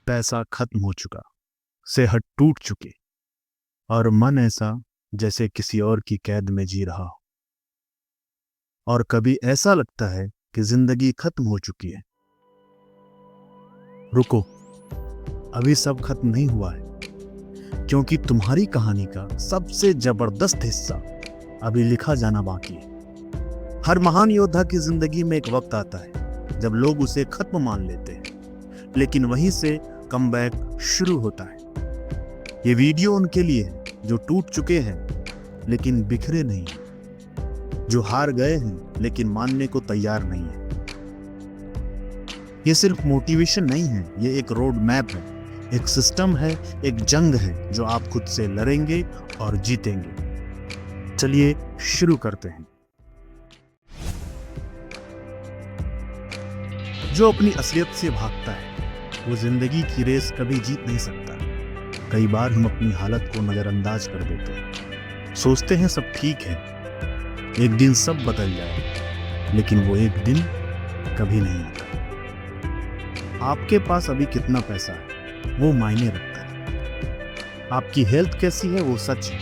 पैसा खत्म हो चुका, सेहत टूट चुकी और मन ऐसा जैसे किसी और की कैद में जी रहा हो। और कभी ऐसा लगता है कि जिंदगी खत्म हो चुकी है। रुको, अभी सब खत्म नहीं हुआ है, क्योंकि तुम्हारी कहानी का सबसे जबरदस्त हिस्सा अभी लिखा जाना बाकी है। हर महान योद्धा की जिंदगी में एक वक्त आता है जब लोग उसे खत्म मान लेते हैं, लेकिन वहीं से कमबैक शुरू होता है। ये वीडियो उनके लिए है जो टूट चुके हैं लेकिन बिखरे नहीं हैं, जो हार गए हैं लेकिन मानने को तैयार नहीं है। ये सिर्फ मोटिवेशन नहीं है, ये एक रोड मैप है, एक सिस्टम है, एक जंग है जो आप खुद से लड़ेंगे और जीतेंगे। चलिए शुरू करते हैं। जो अपनी असलियत से भागता है वो जिंदगी की रेस कभी जीत नहीं सकता। कई बार हम अपनी हालत को नजरअंदाज कर देते हैं, सोचते हैं सब ठीक है, एक दिन सब बदल जाए, लेकिन वो एक दिन कभी नहीं आता। आपके पास अभी कितना पैसा है वो मायने रखता है, आपकी हेल्थ कैसी है वो सच है,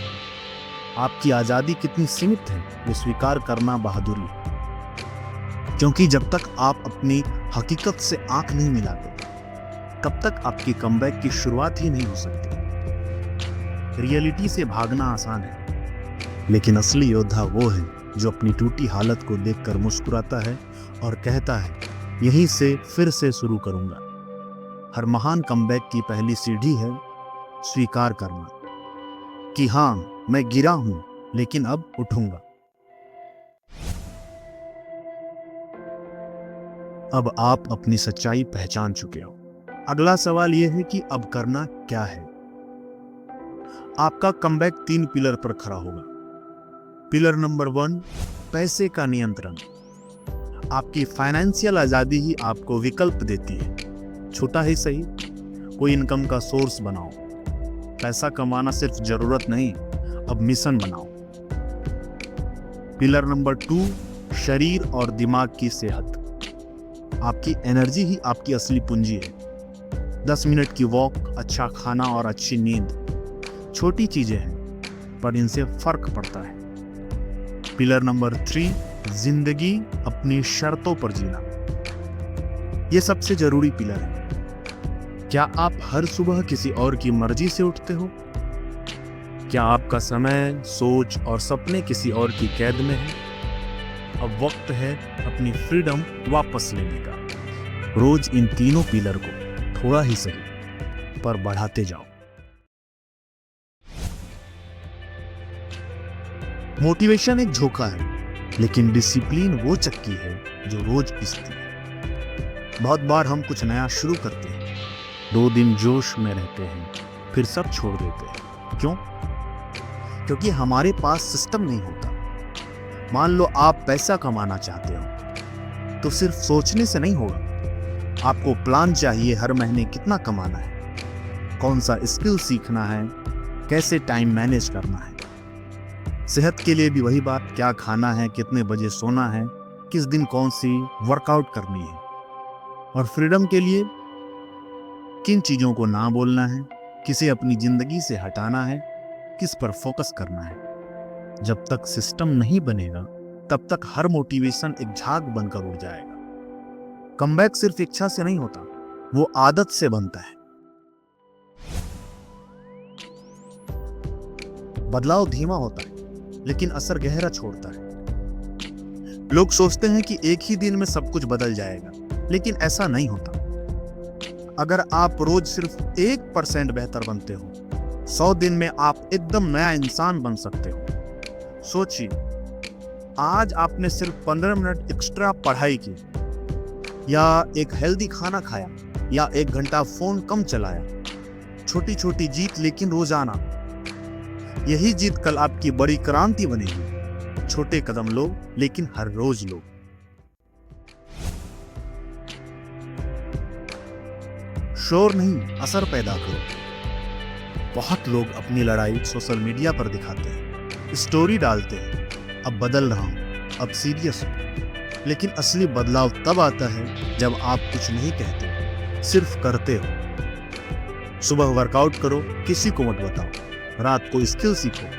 आपकी आजादी कितनी सीमित है वो स्वीकार करना बहादुरी है। क्योंकि जब तक आप अपनी हकीकत से आंख नहीं मिलाते तब तक आपकी कमबैक की शुरुआत ही नहीं हो सकती। रियलिटी से भागना आसान है, लेकिन असली योद्धा वो है जो अपनी टूटी हालत को देखकर मुस्कुराता है और कहता है यहीं से फिर से शुरू करूंगा। हर महान कमबैक की पहली सीढ़ी है स्वीकार करना कि हाँ, मैं गिरा हूं लेकिन अब उठूंगा। अब आप अपनी सच्चाई पहचान चुके हो। अगला सवाल यह है कि अब करना क्या है। आपका कमबैक 3 पिलर पर खड़ा होगा। पिलर नंबर 1, पैसे का नियंत्रण। आपकी फाइनेंशियल आजादी ही आपको विकल्प देती है। छोटा ही सही, कोई इनकम का सोर्स बनाओ। पैसा कमाना सिर्फ जरूरत नहीं, अब मिशन बनाओ। पिलर नंबर 2, शरीर और दिमाग की सेहत। आपकी एनर्जी ही आपकी असली पूंजी है। 10 मिनट की वॉक, अच्छा खाना और अच्छी नींद छोटी चीजें हैं पर इनसे फर्क पड़ता है। पिलर नंबर 3, जिंदगी अपनी शर्तों पर जीना। यह सबसे जरूरी पिलर है। क्या आप हर सुबह किसी और की मर्जी से उठते हो? क्या आपका समय, सोच और सपने किसी और की कैद में है? अब वक्त है अपनी फ्रीडम वापस लेने का। रोज इन तीनों पिलर को थोड़ा ही सही पर बढ़ाते जाओ। मोटिवेशन एक झोंका है, लेकिन डिसिप्लिन वो चक्की है जो रोज पिसती है। बहुत बार हम कुछ नया शुरू करते हैं, 2 दिन जोश में रहते हैं, फिर सब छोड़ देते हैं। क्यों? क्योंकि हमारे पास सिस्टम नहीं होता। मान लो आप पैसा कमाना चाहते हो तो सिर्फ सोचने से नहीं होगा। आपको प्लान चाहिए, हर महीने कितना कमाना है, कौन सा स्किल सीखना है, कैसे टाइम मैनेज करना है। सेहत के लिए भी वही बात, क्या खाना है, कितने बजे सोना है, किस दिन कौन सी वर्कआउट करनी है। और फ्रीडम के लिए किन चीजों को ना बोलना है, किसे अपनी जिंदगी से हटाना है, किस पर फोकस करना है। जब तक सिस्टम नहीं बनेगा तब तक हर मोटिवेशन एक झाग बनकर उड़ जाएगा। कमबैक सिर्फ इच्छा से नहीं होता, वो आदत से बनता है। बदलाव धीमा होता है लेकिन असर गहरा छोड़ता है। लोग सोचते हैं कि एक ही दिन में सब कुछ बदल जाएगा, लेकिन ऐसा नहीं होता। अगर आप रोज सिर्फ 1% बेहतर बनते हो, 100 दिन में आप एकदम नया इंसान बन सकते हो। सोचिए, आज आपने सिर्फ 15 मिनट एक्स्ट्रा पढ़ाई की, या एक हेल्दी खाना खाया, या 1 घंटा फोन कम चलाया। छोटी छोटी जीत लेकिन रोजाना। यही जीत कल आपकी बड़ी क्रांति बनेगी। छोटे कदम लो लेकिन हर रोज लो। शोर नहीं, असर पैदा करो। बहुत लोग अपनी लड़ाई सोशल मीडिया पर दिखाते हैं, स्टोरी डालते हैं, अब बदल रहा हूं, अब सीरियस हूं। लेकिन असली बदलाव तब आता है जब आप कुछ नहीं कहते, सिर्फ करते हो। सुबह वर्कआउट करो, किसी को मत बताओ। रात को स्किल सीखो,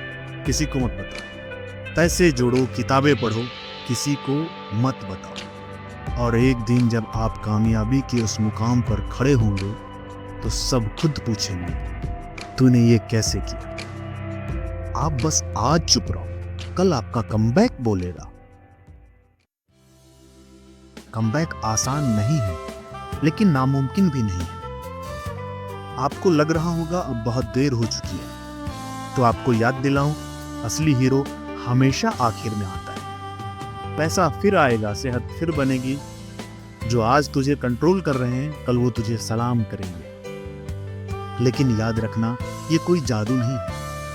किसी को मत बताओ। पैसे जोड़ो, किताबें पढ़ो, किसी को मत बताओ। और एक दिन जब आप कामयाबी के उस मुकाम पर खड़े होंगे तो सब खुद पूछेंगे, तूने ये कैसे किया। आप बस आज चुप रहो, कल आपका कमबैक बोलेगा। कमबैक आसान नहीं है, लेकिन नामुमकिन भी नहीं है। आपको लग रहा होगा अब बहुत देर हो चुकी है, तो आपको याद दिलाऊं, असली हीरो हमेशा आखिर में आता है। पैसा फिर आएगा, सेहत फिर बनेगी। जो आज तुझे कंट्रोल कर रहे हैं, कल वो तुझे सलाम करेंगे। लेकिन याद रखना, ये कोई जादू नहीं है,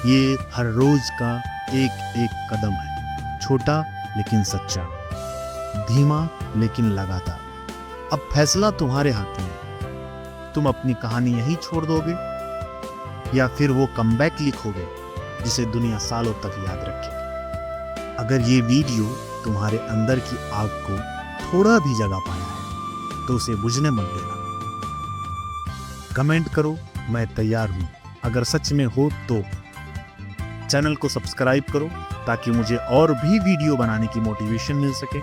ये हर रोज का एक एक कदम है। छोटा लेकिन सच्चा, धीमा लेकिन लगातार। अब फैसला तुम्हारे हाथ में है। तुम अपनी कहानी यहीं छोड़ दोगे या फिर वो कमबैक लिखोगे जिसे दुनिया सालों तक याद रखेगी। अगर ये वीडियो तुम्हारे अंदर की आग को थोड़ा भी जगा पाया है तो उसे बुझने मत देना। कमेंट करो, मैं तैयार हूं। अगर सच में हो तो चैनल को सब्सक्राइब करो ताकि मुझे और भी वीडियो बनाने की मोटिवेशन मिल सके।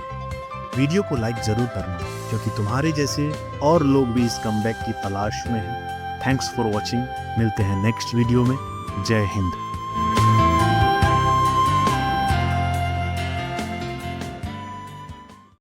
वीडियो को लाइक जरूर करना, क्योंकि तुम्हारे जैसे और लोग भी इस कमबैक की तलाश में हैं। Thanks for watching. मिलते हैं नेक्स्ट वीडियो में। जय हिंद।